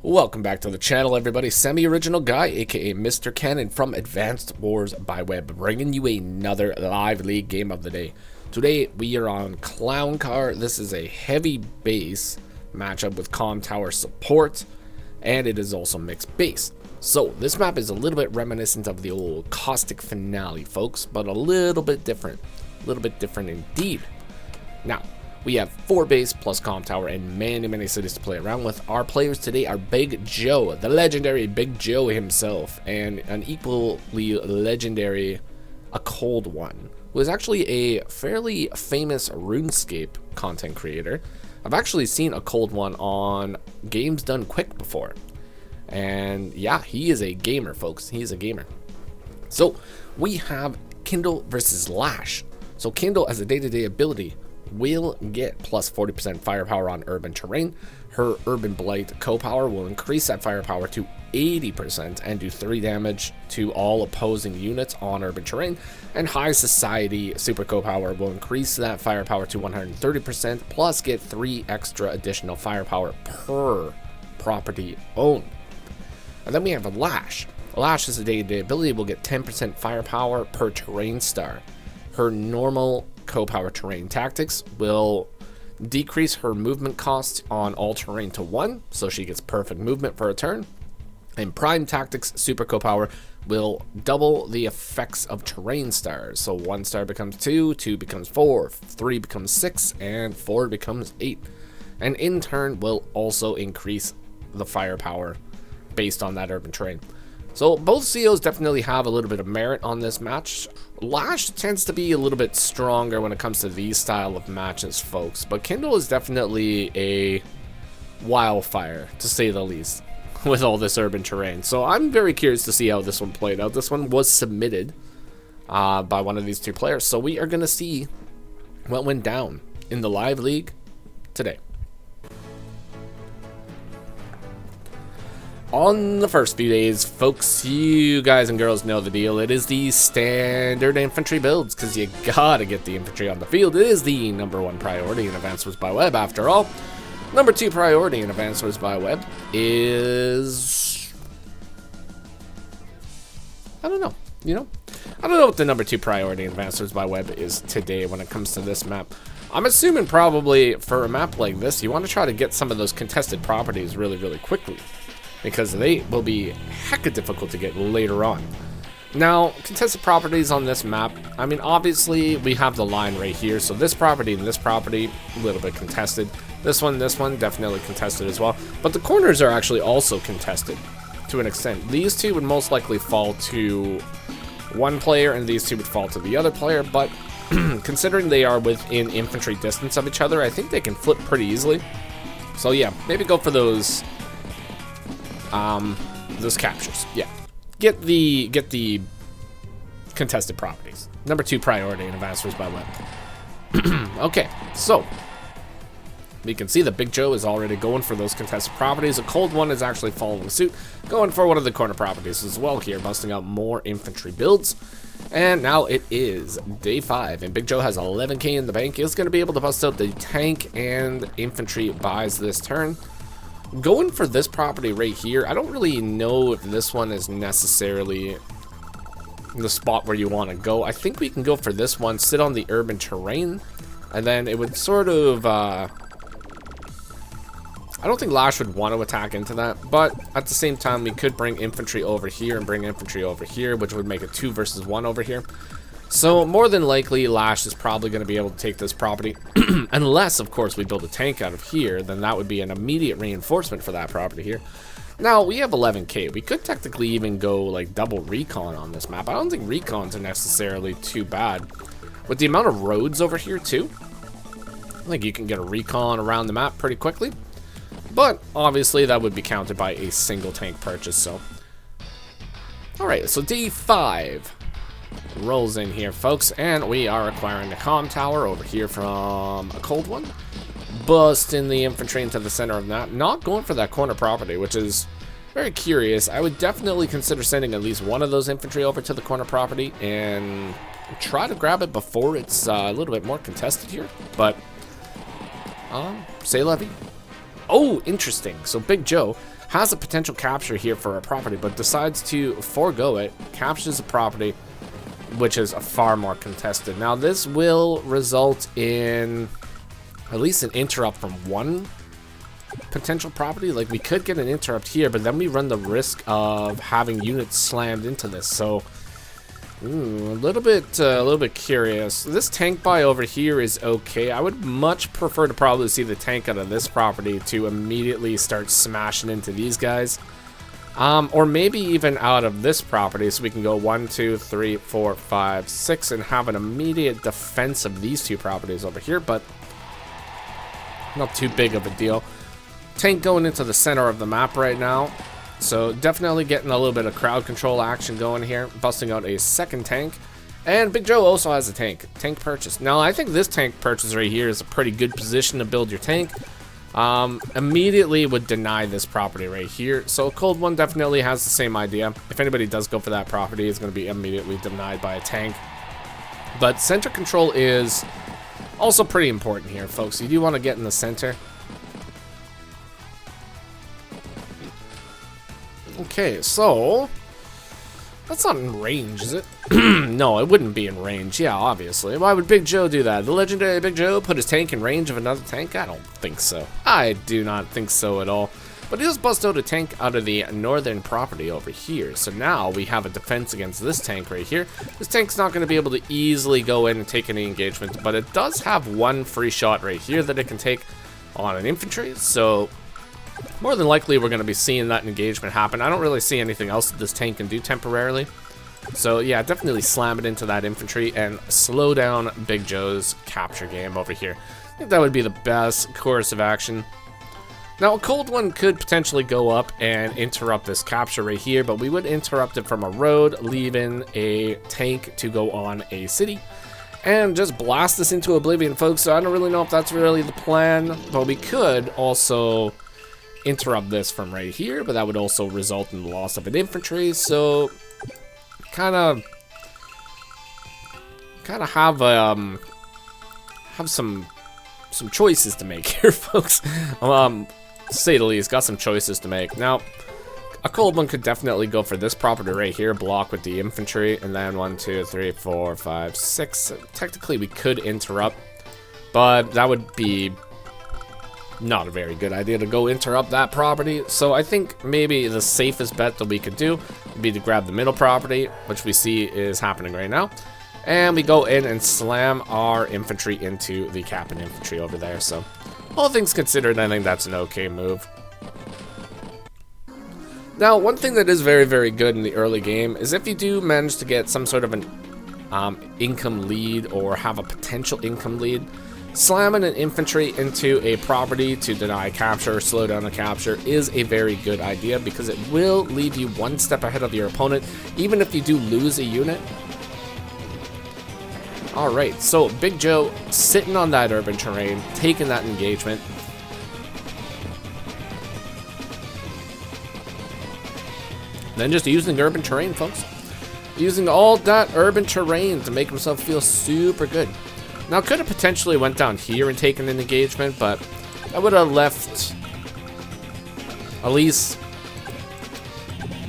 Welcome back to the channel, everybody. Semi-original guy, aka Mr. Cannon from Advanced Wars by Web, bringing you another live league game of the day. Today we are on Clown Car. This is a heavy base matchup with Calm Tower support, and it is also mixed base. So this map is a little bit reminiscent of the old Caustic Finale, folks, but a little bit different. A little bit different indeed. Now, we have 4 base plus Calm Tower and many cities to play around with. Our players today are BigJoe, the legendary BigJoe himself, and an equally legendary AColdOne, who is actually a fairly famous RuneScape content creator. I've actually seen AColdOne on Games Done Quick before. And yeah, he is a gamer, folks. He is a gamer. So we have Kindle versus Lash. So Kindle, as a day-to-day ability, will get plus 40% firepower on urban terrain. Her Urban Blight co-power will increase that firepower to 80% and do 3 damage to all opposing units on urban terrain. And High Society super co-power will increase that firepower to 130% plus get 3 extra additional firepower per property owned. And then we have a Lash. Lash as a day-to-day ability will get 10% firepower per terrain star. Her normal co-power terrain tactics will decrease her movement cost on all terrain to 1, so she gets perfect movement for a turn. And prime tactics super co-power will double the effects of terrain stars, so 1 star becomes 2, 2 becomes 4, 3 becomes 6, and 4 becomes 8. And in turn will also increase the firepower based on that urban terrain. So both COs definitely have a little bit of merit on this match. Lash tends to be a little bit stronger when it comes to these style of matches, folks, but Kindle is definitely a wildfire, to say the least, with all this urban terrain. So I'm very curious to see how this one played out. This one was submitted by one of these 2 players, so we are going to see what went down in the live league today. On the first few days, folks, you guys and girls know the deal. It is the standard infantry builds, because you gotta get the infantry on the field. It is the #1 priority in Advanced Wars by Web, after all. #2 priority in Advanced Wars by Web is... I don't know, you know? I don't know what the #2 priority in Advanced Wars by Web is today when it comes to this map. I'm assuming probably for a map like this, you want to try to get some of those contested properties really quickly, because they will be hecka difficult to get later on. Now, contested properties on this map, I mean, obviously we have the line right here, so this property and this property, a little bit contested. This one, definitely contested as well. But the corners are actually also contested to an extent. These 2 would most likely fall to one player, and these 2 would fall to the other player, but considering they are within infantry distance of each other, I think they can flip pretty easily. So yeah, maybe go for those captures. Yeah, get the contested properties. #2 priority in Advanced Wars by Web. Okay, so we can see that BigJoe is already going for those contested properties. AColdOne is actually following suit, going for one of the corner properties as well here, busting out more infantry builds. And now it is day 5, and BigJoe has 11k in the bank. He's going to be able to bust out the tank and infantry buys this turn. Going for this property right here, I don't really know if this one is necessarily the spot where you want to go. I think we can go for this one, sit on the urban terrain, and then it would sort of, I don't think Lash would want to attack into that, but at the same time, we could bring infantry over here and bring infantry over here, which would make it 2 versus 1 over here. So more than likely, Lash is probably going to be able to take this property, unless, of course, we build a tank out of here. Then that would be an immediate reinforcement for that property here. Now, we have 11k. We could technically even go, like, double recon on this map. I don't think recons are necessarily too bad. With the amount of roads over here, too, I think you can get a recon around the map pretty quickly. But, obviously, that would be counted by a single tank purchase, so. Alright, so day 5 rolls in here, folks, and we are acquiring the Calm Tower over here from AColdOne. Busting the infantry into the center of that. Not going for that corner property, which is very curious. I would definitely consider sending at least one of those infantry over to the corner property and try to grab it before it's a little bit more contested here. But, c'est la vie. Oh, interesting. So Big Joe has a potential capture here for a property, but decides to forego it, captures a property, which is far more contested. Now, this will result in at least an interrupt from one potential property. Like, we could get an interrupt here, but then we run the risk of having units slammed into this. So, a little bit curious. This tank buy over here is okay. I would much prefer to probably see the tank out of this property to immediately start smashing into these guys. Or maybe even out of this property, so we can go 1, 2, 3, 4, 5, 6, and have an immediate defense of these two properties over here, but not too big of a deal. Tank going into the center of the map right now, so definitely getting a little bit of crowd control action going here, busting out a second tank. And Big Joe also has a tank purchase. Now, I think this tank purchase right here is a pretty good position to build your tank. Immediately would deny this property right here. So AColdOne definitely has the same idea. If anybody does go for that property, it's going to be immediately denied by a tank. But center control is also pretty important here, folks. You do want to get in the center. Okay, so that's not in range, is it? No, it wouldn't be in range. Yeah, obviously. Why would Big Joe do that? The legendary Big Joe put his tank in range of another tank? I don't think so. I do not think so at all. But he does bust out a tank out of the northern property over here. So now we have a defense against this tank right here. This tank's not going to be able to easily go in and take any engagement, but it does have one free shot right here that it can take on an infantry. So more than likely we're going to be seeing that engagement happen. I don't really see anything else that this tank can do temporarily. So yeah, definitely slam it into that infantry and slow down Big Joe's capture game over here. I think that would be the best course of action. Now, AColdOne could potentially go up and interrupt this capture right here, but we would interrupt it from a road, leaving a tank to go on a city and just blast this into oblivion, folks. So I don't really know if that's really the plan, but we could also interrupt this from right here, but that would also result in the loss of an infantry. So kind of have some choices to make here, folks. To say the least, got some choices to make. Now, AColdOne could definitely go for this property right here, block with the infantry, and then 1, 2, 3, 4, 5, 6. Technically, we could interrupt, but that would be not a very good idea to go interrupt that property. So I think maybe the safest bet that we could do would be to grab the middle property, which we see is happening right now, and we go in and slam our infantry into the Captain infantry over there. So all things considered, I think that's an okay move. Now, one thing that is very, very good in the early game is if you do manage to get some sort of an income lead or have a potential income lead, slamming an infantry into a property to deny capture or slow down a capture is a very good idea, because it will leave you one step ahead of your opponent, even if you do lose a unit. Alright, so Big Joe sitting on that urban terrain, taking that engagement. Then just using urban terrain, folks. Using all that urban terrain to make himself feel super good. Now, could have potentially went down here and taken an engagement, but that would have left at least,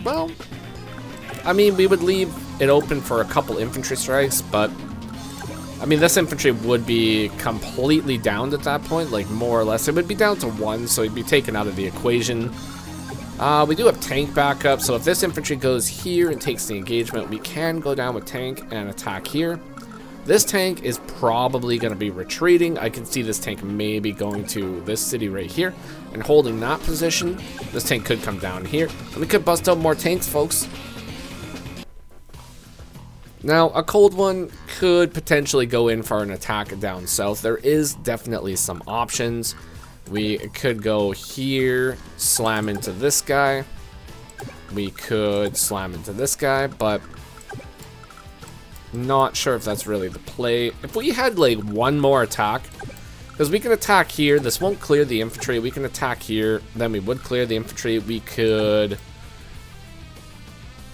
well, I mean, we would leave it open for a couple infantry strikes, but I mean, this infantry would be completely downed at that point, like more or less. It would be down to 1, so it'd be taken out of the equation. We do have tank backup, so if this infantry goes here and takes the engagement, we can go down with tank and attack here. This tank is probably going to be retreating. I can see this tank maybe going to this city right here and holding that position. This tank could come down here, and we could bust out more tanks, folks. Now, AColdOne could potentially go in for an attack down south. There is definitely some options. We could go here, slam into this guy. We could slam into this guy, but not sure if that's really the play. If we had like one more attack, because we can attack here, this won't clear the infantry. We can attack here, then we would clear the infantry. We could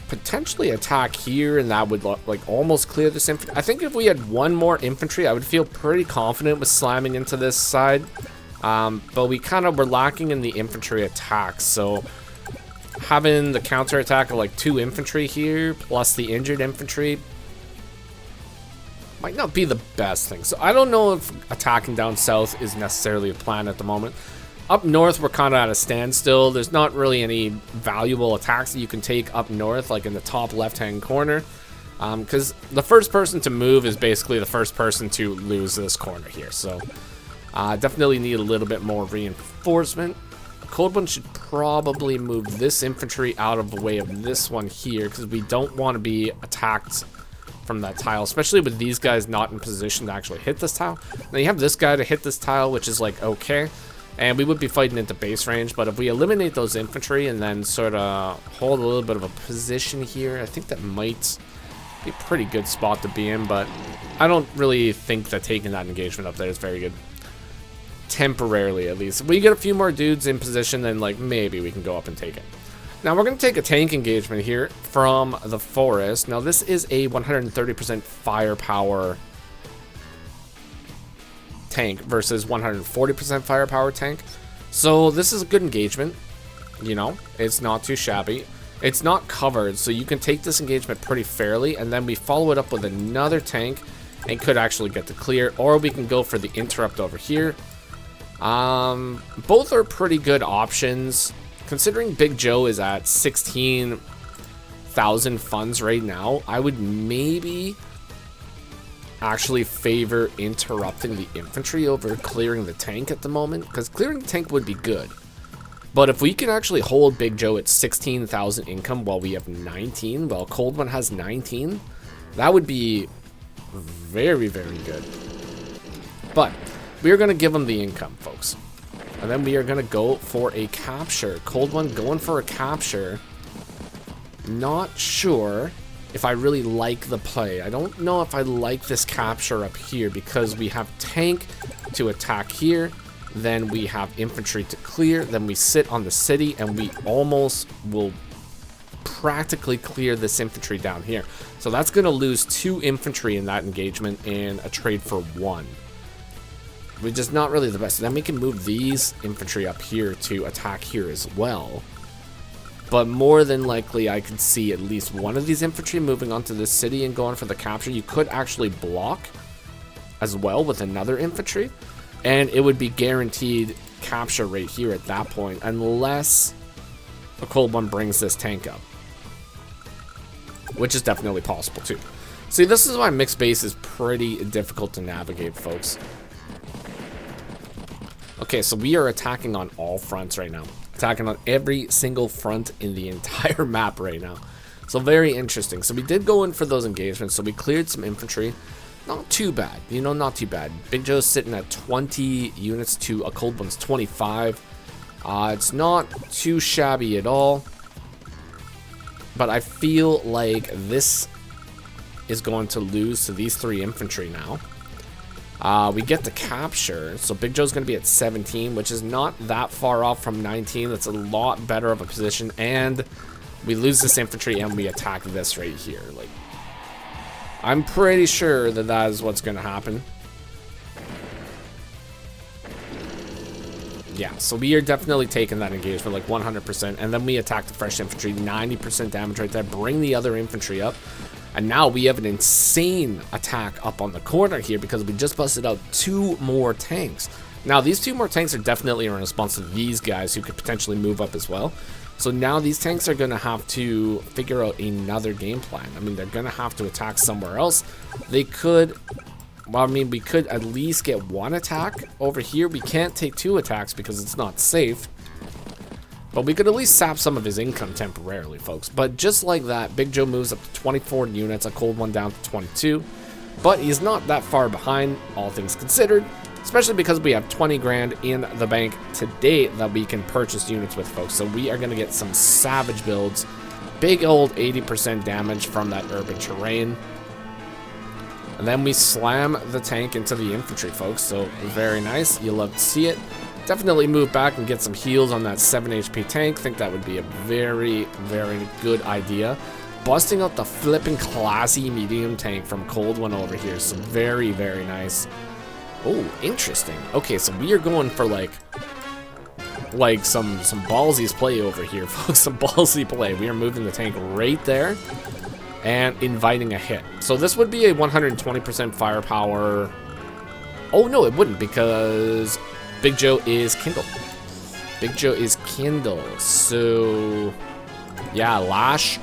potentially attack here, and that would like almost clear this infantry. I think if we had one more infantry, I would feel pretty confident with slamming into this side. But we kind of were lacking in the infantry attacks, so having the counter attack of like 2 infantry here plus the injured infantry might not be the best thing. So I don't know if attacking down south is necessarily a plan at the moment. Up north, we're kind of at a standstill. There's not really any valuable attacks that you can take up north, like in the top left-hand corner. Because the first person to move is basically the first person to lose this corner here. So definitely need a little bit more reinforcement. AColdOne should probably move this infantry out of the way of this one here, because we don't want to be attacked from that tile, especially with these guys not in position to actually hit this tile. Now you have this guy to hit this tile, which is like okay. And we would be fighting into base range, but if we eliminate those infantry and then sort of hold a little bit of a position here, I think that might be a pretty good spot to be in, but I don't really think that taking that engagement up there is very good. Temporarily, at least. If we get a few more dudes in position, then like maybe we can go up and take it. Now we're going to take a tank engagement here from the forest. Now this is a 130% firepower tank versus 140% firepower tank. So this is a good engagement. You know, it's not too shabby. It's not covered, so you can take this engagement pretty fairly, and then we follow it up with another tank and could actually get the clear, or we can go for the interrupt over here. Both are pretty good options. Considering BigJoe is at 16,000 funds right now, I would maybe actually favor interrupting the infantry over clearing the tank at the moment, because clearing the tank would be good. But if we can actually hold BigJoe at 16,000 income while we have 19, while AColdOne has 19, that would be very, very good. But we are going to give him the income, folks. And then we are going to go for a capture. AColdOne going for a capture. Not sure if I really like the play. I don't know if I like this capture up here, because we have tank to attack here, then we have infantry to clear, then we sit on the city, and we almost will practically clear this infantry down here. So that's going to lose 2 infantry in that engagement and a trade for 1. Which is not really the best. Then we can move these infantry up here to attack here as well. But more than likely, I could see at least one of these infantry moving onto this city and going for the capture. You could actually block as well with another infantry, and it would be guaranteed capture right here at that point, unless AColdOne brings this tank up, which is definitely possible too. See, this is why mixed base is pretty difficult to navigate, folks. Okay, so we are attacking on all fronts right now. Attacking on every single front in the entire map right now. So very interesting. So we did go in for those engagements. So we cleared some infantry. Not too bad. You know, not too bad. BigJoe's sitting at 20 units to AColdOne's 25. It's not too shabby at all. But I feel like this is going to lose to these 3 infantry now. We get the capture, so BigJoe's going to be at 17, which is not that far off from 19. That's a lot better of a position, and we lose this infantry and we attack this right here. Like, I'm pretty sure that that is what's going to happen. Yeah, so we are definitely taking that engagement, like 100%, and then we attack the fresh infantry, 90% damage right there, bring the other infantry up. And now we have an insane attack up on the corner here because we just busted out 2 more tanks. Now, these 2 more tanks are definitely in response to these guys who could potentially move up as well. So now these tanks are going to have to figure out another game plan. I mean, they're going to have to attack somewhere else. They could, well, I mean, we could at least get 1 attack over here. We can't take 2 attacks because it's not safe. But we could at least sap some of his income temporarily, folks. But just like that, BigJoe moves up to 24 units, AColdOne down to 22. But he's not that far behind, all things considered. Especially because we have 20 grand in the bank today that we can purchase units with, folks. So we are going to get some savage builds. Big old 80% damage from that urban terrain. And then we slam the tank into the infantry, folks. So very nice. You'll love to see it. Definitely move back and get some heals on that 7 HP tank. Think that would be a very, very good idea. Busting out the flipping classy medium tank from AColdOne over here. So very, very nice. Oh, interesting. Okay, so we are going for like some ballsy play over here, folks. Some ballsy play. We are moving the tank right there and inviting a hit. So this would be a 120% firepower. Oh no, it wouldn't, because BigJoe is Kindle. BigJoe is Kindle. So yeah, Lash.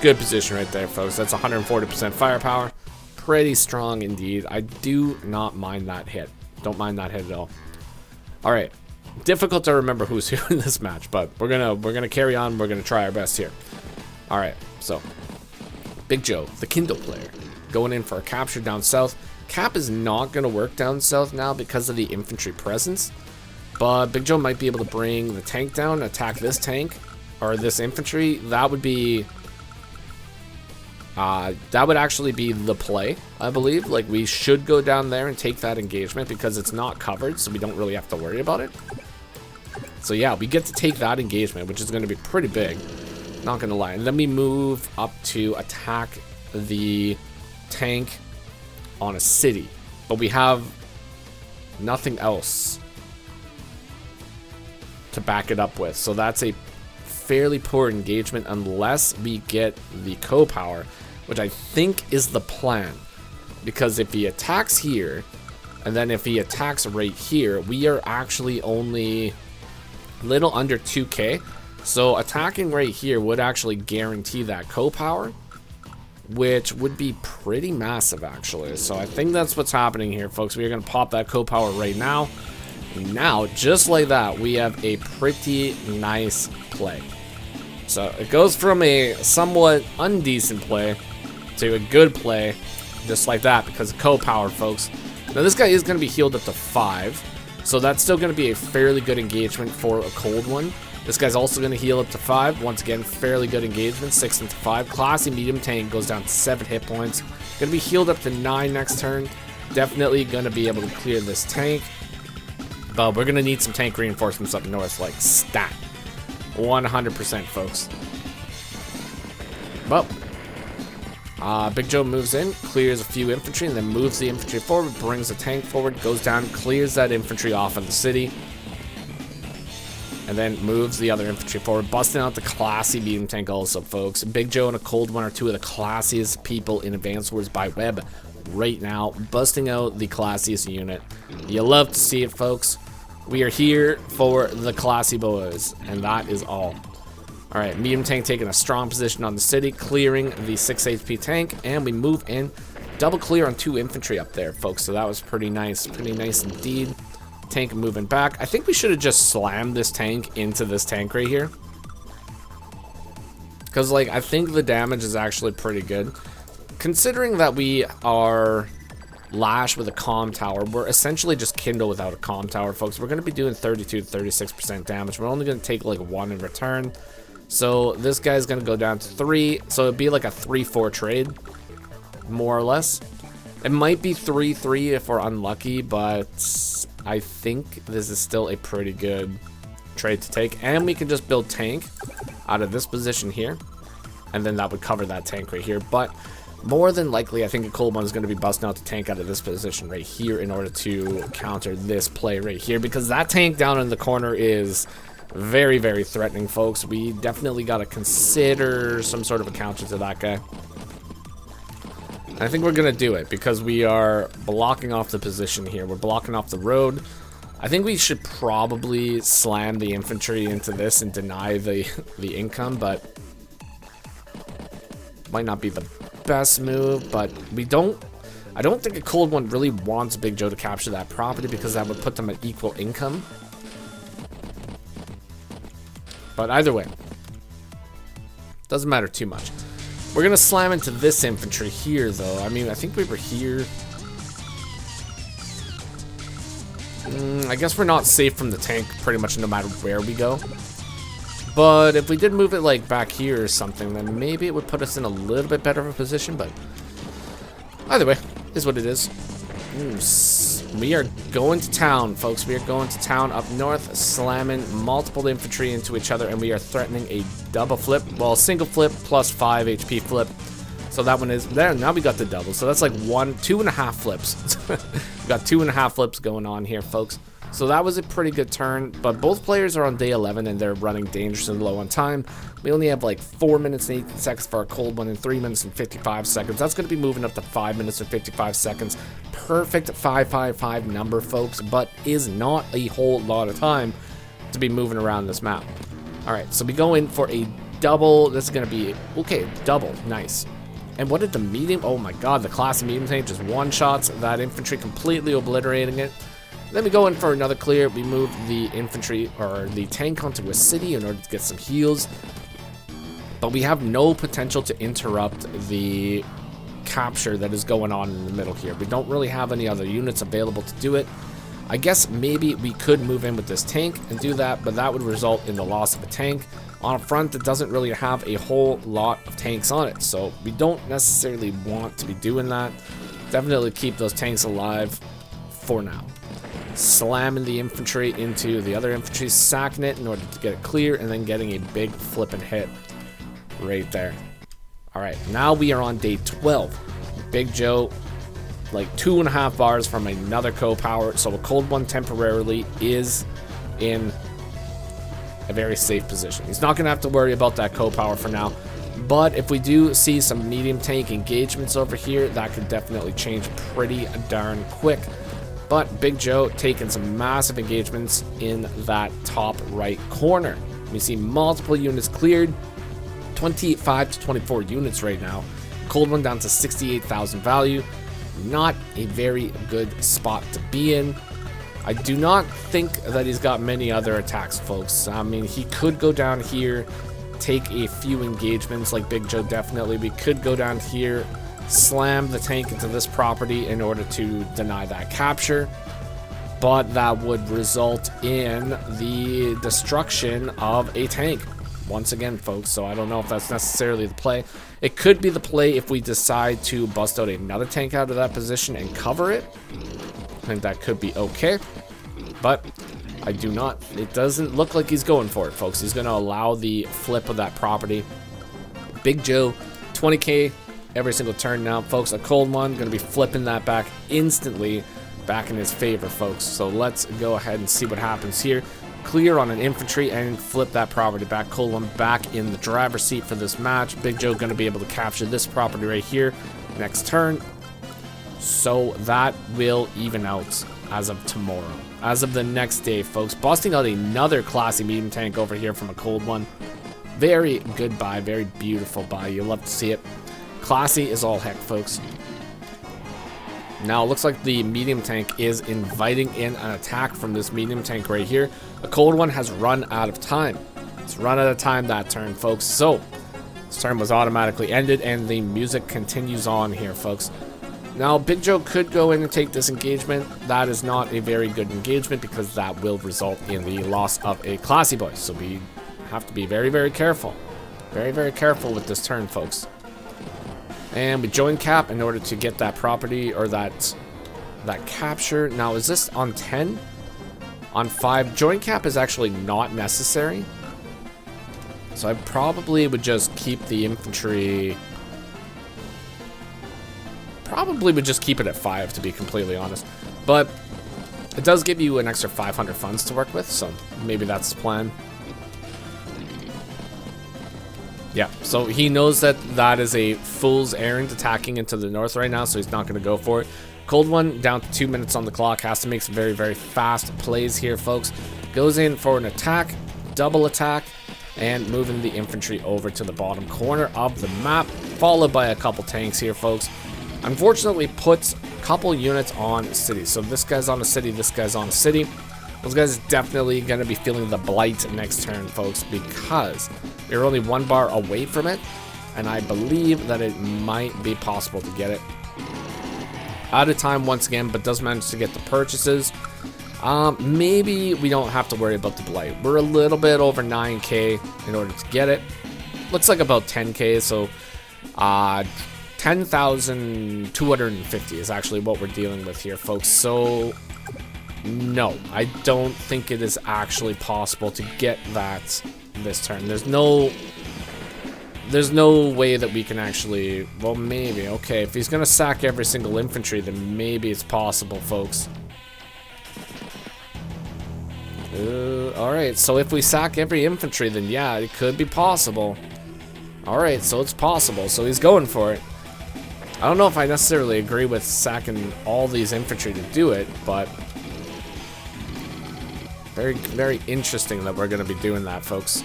Good position right there, folks. That's 140% firepower. Pretty strong indeed. I do not mind that hit. Don't mind that hit at all. All right. Difficult to remember who's here in this match, but we're gonna carry on. We're gonna try our best here. All right. So BigJoe, the Kindle player, going in for a capture down south. Cap is not gonna work down south now because of the infantry presence, but BigJoe might be able to bring the tank down, attack this tank or this infantry. That would be. That would actually be the play, I believe. Like, we should go down there and take that engagement because it's not covered, so we don't really have to worry about it. So yeah, we get to take that engagement, which is going to be pretty big, not going to lie. And then we move up to attack the tank on a city, but we have nothing else to back it up with. So that's a fairly poor engagement unless we get the co-power, which I think is the plan, because if he attacks here and then if he attacks right here, we are actually only a little under 2k. So attacking right here would actually guarantee that co-power, which would be pretty massive actually. So I think that's what's happening here, folks. We are going to pop that co-power right now. Now, just like that, we have a pretty nice play. So it goes from a somewhat undecent play to a good play, just like that, because of co-power, folks. Now this guy is going to be healed up to 5, so that's still going to be a fairly good engagement for AColdOne. This guy's also going to heal up to 5. Once again, fairly good engagement, 6 into 5. Classy medium tank goes down to 7 hit points. Going to be healed up to 9 next turn. Definitely going to be able to clear this tank. But we're going to need some tank reinforcements up north, like stat. 100%, folks. Well, BigJoe moves in, clears a few infantry, and then moves the infantry forward, brings the tank forward, goes down, clears that infantry off in the city, and then moves the other infantry forward, busting out the classy medium tank also, folks. BigJoe and AColdOne are two of the classiest people in Advanced Wars by Web right now, busting out the classiest unit. You love to see it, folks. We are here for the classy boys, and that is all. Alright, medium tank taking a strong position on the city, clearing the 6 HP tank, and we move in. Double clear on 2 infantry up there, folks, so that was pretty nice indeed. Tank moving back. I think we should have just slammed this tank into this tank right here, because, like, I think the damage is actually pretty good. Considering that we are Lash with a comm tower, we're essentially just Kindle without a comm tower, folks. We're going to be doing 32 to 36% damage. We're only going to take like 1 in return. So this guy's going to go down to 3. So it'd be like a 3-4 trade, more or less. It might be 3-3 if we're unlucky, but I think this is still a pretty good trade to take. And we can just build tank out of this position here, and then that would cover that tank right here. But more than likely, I think AColdOne is going to be busting out the tank out of this position right here in order to counter this play right here, because that tank down in the corner is very, very threatening, folks. We definitely got to consider some sort of a counter to that guy. I think we're going to do it because we are blocking off the position here. We're blocking off the road. I think we should probably slam the infantry into this and deny the income, but might not be the best move. But I don't think AColdOne really wants BigJoe to capture that property, because that would put them at equal income. But either way, doesn't matter too much. We're gonna slam into this infantry here, though. I mean, I think we were here. I guess we're not safe from the tank pretty much no matter where we go. But if we did move it like back here or something, then maybe it would put us in a little bit better of a position. But either way, is what it is. We are going to town, folks. We are going to town up north, slamming multiple infantry into each other, and we are threatening a double flip. Well, single flip plus 5 HP flip. So that one is there. Now we got the double. So that's like 2.5 flips. We got 2.5 flips going on here, folks. So that was a pretty good turn, but both players are on day 11 and they're running dangerously low on time. We only have like 4 minutes and 18 seconds for our cold one and 3 minutes and 55 seconds. That's going to be moving up to 5 minutes and 55 seconds. Perfect 555 number, folks, but is not a whole lot of time to be moving around this map. All right, so we go in for a double. This is going to be, okay, double, nice. And what did the medium, oh my god, the classic medium tank just one-shots that infantry, completely obliterating it. Then we go in for another clear. We move the infantry or the tank onto a city in order to get some heals. But we have no potential to interrupt the capture that is going on in the middle here. We don't really have any other units available to do it. I guess maybe we could move in with this tank and do that, but that would result in the loss of a tank on a front that doesn't really have a whole lot of tanks on it. So we don't necessarily want to be doing that. Definitely keep those tanks alive for now. Slamming the infantry into the other infantry, sacking it in order to get it clear, and then getting a big flipping hit right there. All right, now we are on day 12. BigJoe, like 2.5 bars from another co-power, so a cold one temporarily is in a very safe position. He's not going to have to worry about that co-power for now, but if we do see some medium tank engagements over here, that could definitely change pretty darn quick. But BigJoe taking some massive engagements in that top right corner. We see multiple units cleared, 25 to 24 units right now. Cold one down to 68,000 value. Not a very good spot to be in. I do not think that he's got many other attacks, folks. I mean, he could go down here, take a few engagements like BigJoe definitely. We could go down here, slam the tank into this property in order to deny that capture, but that would result in the destruction of a tank once again, folks. So I don't know if that's necessarily the play. It could be the play if we decide to bust out another tank out of that position and cover it. I think that could be okay, but I do not, it doesn't look like he's going for it, folks. He's going to allow the flip of that property. BigJoe 20k every single turn now, folks. A cold one going to be flipping that back instantly back in his favor, folks. So let's go ahead and see what happens here. Clear on an infantry and flip that property back. Cold one back in the driver's seat for this match. BigJoe going to be able to capture this property right here next turn. So that will even out as of tomorrow. As of the next day, folks. Busting out another classy medium tank over here from a cold one. Very good buy. Very beautiful buy. You'll love to see it. Classy is all heck, folks. Now it looks like the medium tank is inviting in an attack from this medium tank right here. A cold one has run out of time. It's run out of time that turn, folks. So this turn was automatically ended and the music continues on here, folks. Now BigJoe could go in and take this engagement. That is not a very good engagement because that will result in the loss of a classy boy. So we have to be very, very careful. Very, very careful with this turn, folks. And we join cap in order to get that property or that capture. Now, is this on 10? On 5, join cap is actually not necessary. So I probably would just keep the infantry. Probably would just keep it at 5, to be completely honest. But it does give you an extra 500 funds to work with, so maybe that's the plan. Yeah, so he knows that that is a fool's errand attacking into the north right now, so he's not going to go for it. Cold one down to 2 minutes on the clock. Has to make some very, very fast plays here, folks. Goes in for an attack, double attack, and moving the infantry over to the bottom corner of the map, followed by a couple tanks here, folks. Unfortunately, puts a couple units on city. So this guy's on a city, this guy's on a city. Those guys are definitely going to be feeling the blight next turn, folks, because we're only 1 bar away from it, and I believe that it might be possible to get it. Out of time once again, but does manage to get the purchases. Maybe we don't have to worry about the blight. We're a little bit over 9k in order to get it. Looks like about 10k, so 10,250 is actually what we're dealing with here, folks. So no, I don't think it is actually possible to get that this turn. There's no there's no way that we can actually... Well, maybe. Okay, if he's gonna sack every single infantry, then maybe it's possible, folks. Alright, so if we sack every infantry, then yeah, it could be possible. Alright, so it's possible. So he's going for it. I don't know if I necessarily agree with sacking all these infantry to do it, but... Very, very interesting that we're going to be doing that, folks.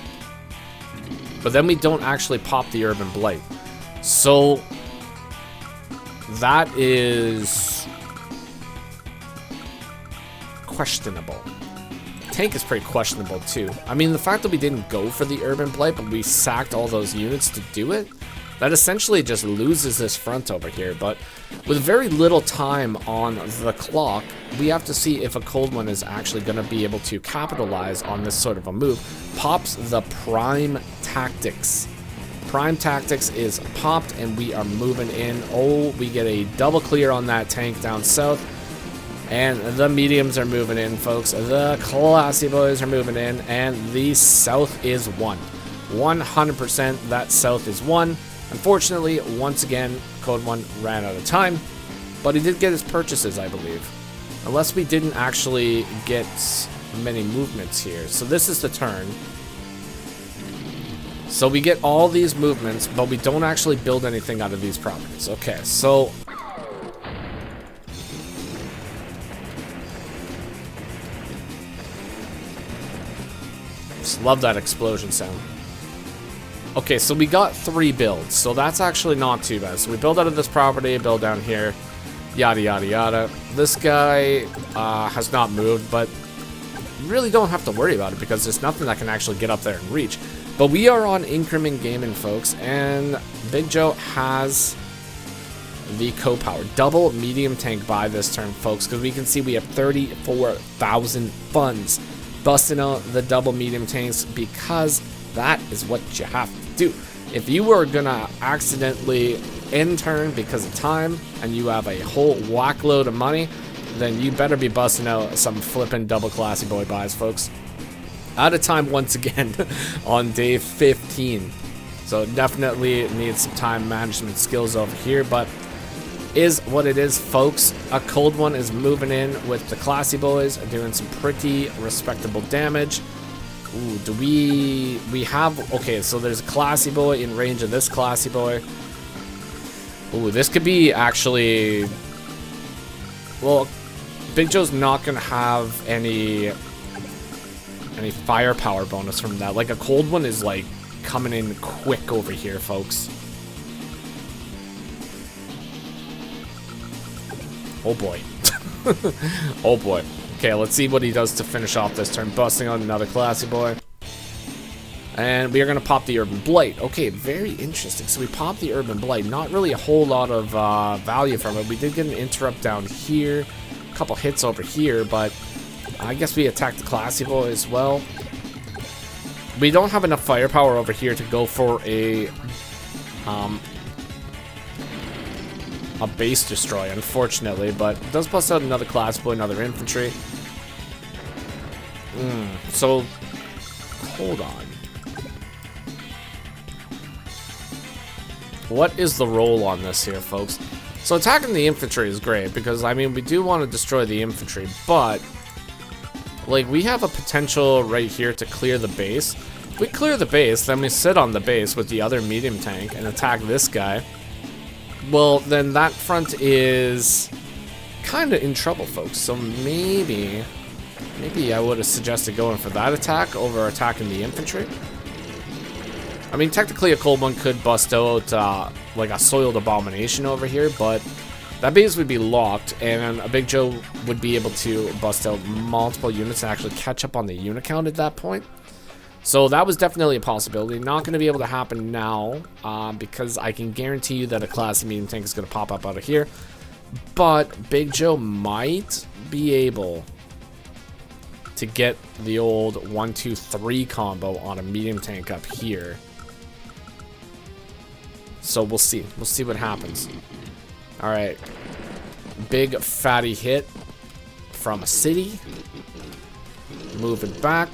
But then we don't actually pop the Urban Blight. So... that is... questionable. Tank is pretty questionable too. I mean, the fact that we didn't go for the Urban Blight, but we sacked all those units to do it, that essentially just loses this front over here. But with very little time on the clock, we have to see if AColdOne is actually going to be able to capitalize on this sort of a move. Pops the Prime Tactics. Prime Tactics is popped, and we are moving in. Oh, we get a double clear on that tank down south. And the mediums are moving in, folks. The classy boys are moving in, and the south is won. 100% that south is won. Unfortunately, once again, AColdOne ran out of time, but he did get his purchases, I believe. Unless we didn't actually get many movements here. So this is the turn. So we get all these movements, but we don't actually build anything out of these properties. Okay, so... just love that explosion sound. Okay, so we got 3 builds, so that's actually not too bad. So we build out of this property, build down here, yada yada yada. This guy has not moved, but you really don't have to worry about it because there's nothing that can actually get up there and reach. But we are on increment gaming, folks, and BigJoe has the co-power. Double medium tank by this turn, folks, because we can see we have 34,000 funds busting out the double medium tanks because that is what you have to do. If you were gonna accidentally end turn because of time and you have a whole whackload of money, then you better be busting out some flipping double classy boy buys, folks. Out of time once again on day 15. So definitely needs some time management skills over here, but is what it is, folks. AColdOne is moving in with the classy boys, doing some pretty respectable damage. Ooh, do we have... okay, so there's a classy boy in range of this classy boy. Ooh, this could be actually... well, BigJoe's not going to have any firepower bonus from that. Like, AColdOne is, like, coming in quick over here, folks. Oh, boy. Oh, boy. Okay, let's see what he does to finish off this turn. Busting on another classy boy. And we are going to pop the Urban Blight. Okay, very interesting. So we pop the Urban Blight. Not really a whole lot of value from it. We did get an interrupt down here. A couple hits over here, but I guess we attacked the classy boy as well. We don't have enough firepower over here to go for a base destroy, unfortunately, but it does bust out another classy boy, another infantry. So, hold on. What is the role on this here, folks? So attacking the infantry is great, because, I mean, we do want to destroy the infantry, but, like, we have a potential right here to clear the base. If we clear the base, then we sit on the base with the other medium tank and attack this guy. Well, then that front is kind of in trouble, folks. So maybe I would have suggested going for that attack over attacking the infantry. I mean, technically, AColdOne could bust out like a soiled abomination over here, but that base would be locked, and a BigJoe would be able to bust out multiple units and actually catch up on the unit count at that point. So that was definitely a possibility. Not going to be able to happen now, because I can guarantee you that a classy medium tank is going to pop up out of here. But BigJoe might be able to get the old 1-2-3 combo on a medium tank up here. So we'll see. We'll see what happens. All right. Big fatty hit from a city. Moving back.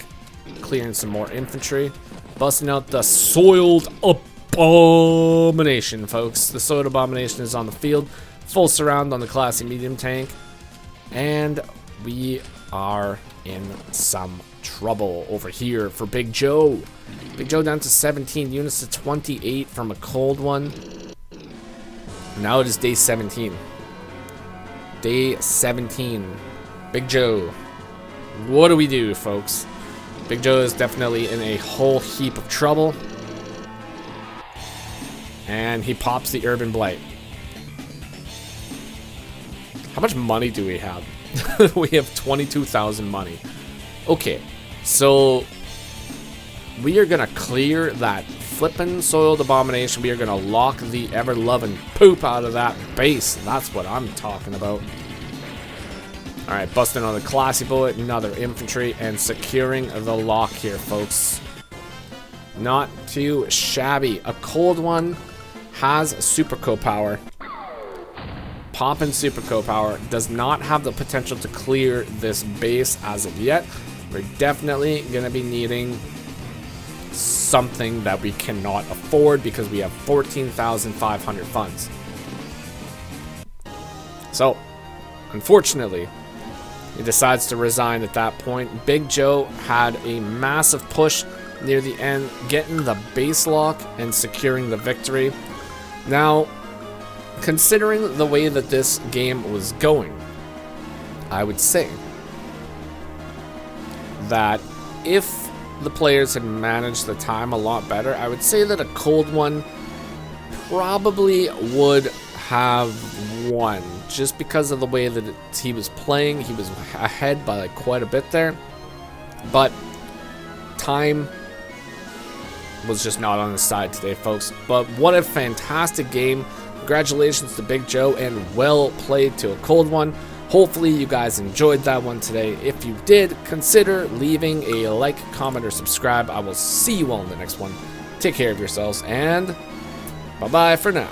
Clearing some more infantry. Busting out the soiled Abomination, folks. The Soda Abomination is on the field. Full surround on the classy medium tank. And we are in some trouble over here for BigJoe. BigJoe down to 17 units to 28 from AColdOne. Now it is day 17. Day 17. BigJoe. What do we do, folks? BigJoe is definitely in a whole heap of trouble. And he pops the Urban Blight. How much money do we have? We have 22,000 money. Okay, so we are gonna clear that flippin' Soiled Abomination. We are gonna lock the ever-loving poop out of that base. That's what I'm talking about. Alright, busting on the classy bullet, another infantry, and securing the lock here, folks. Not too shabby. AColdOne has Super Co-Power. Poppin' Super Co-Power does not have the potential to clear this base as of yet. We're definitely gonna be needing something that we cannot afford because we have 14,500 funds. So, unfortunately, he decides to resign at that point. BigJoe had a massive push near the end, getting the base lock and securing the victory. Now, considering the way that this game was going, I would say that if the players had managed the time a lot better, I would say that AColdOne probably would have won, just because of the way that he was playing. He was ahead by like quite a bit there, but time was just not on his side today, folks. But what a fantastic game. Congratulations to BigJoe and well played to AColdOne. Hopefully you guys enjoyed that one today. If you did, consider leaving a like, comment, or subscribe. I will see you all in the next one. Take care of yourselves, and bye-bye for now.